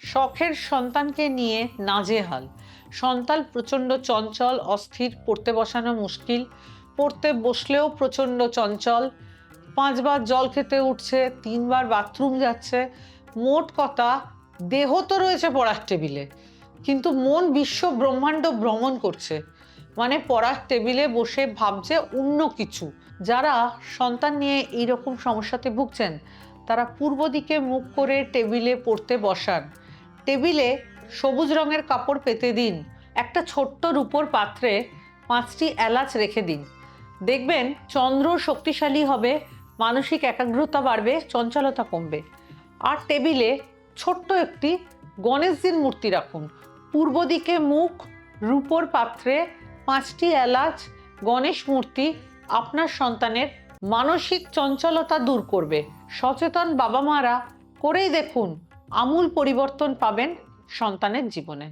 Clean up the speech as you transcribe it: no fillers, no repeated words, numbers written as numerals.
শখের সন্তানকে নিয়ে নাজেহাল। সন্তান প্রচণ্ড চঞ্চল, অস্থির, পড়তে বসানো মুশকিল, পড়তে বসলেও প্রচণ্ড চঞ্চল, 5 বার জল খেতে উঠছে, 3 বার বাথরুম যাচ্ছে। মোট কথা, দেহ তো রয়েছে পড়ার টেবিলে, কিন্তু মন বিশ্ব ব্রহ্মাণ্ড ভ্রমণ করছে। মানে পড়ার টেবিলে বসে ভাবছে অন্য কিছু। যারা সন্তান নিয়ে এইরকম সমস্যাতে ভুগছেন, তারা পূর্ব দিকে মুখ করে টেবিলে পড়তে বসান। টেবিলে সবুজ রঙের কাপড় পেতে দিন। একটা ছোট্ট রূপোর পাত্রে 5টি এলাচ রেখে দিন। দেখবেন চন্দ্র শক্তিশালী হবে, মানসিক একাগ্রতা বাড়বে, চঞ্চলতা কমবে। আর টেবিলে ছোট্ট একটি গণেশজির মূর্তি রাখুন। পূর্ব দিকে মুখ, রূপোর পাত্রে 5টি এলাচ, গণেশ মূর্তি আপনার সন্তানের মানসিক চঞ্চলতা দূর করবে। সচেতন বাবা মারা করেই দেখুন, আমূল পরিবর্তন পাবেন সন্তানের জীবনে।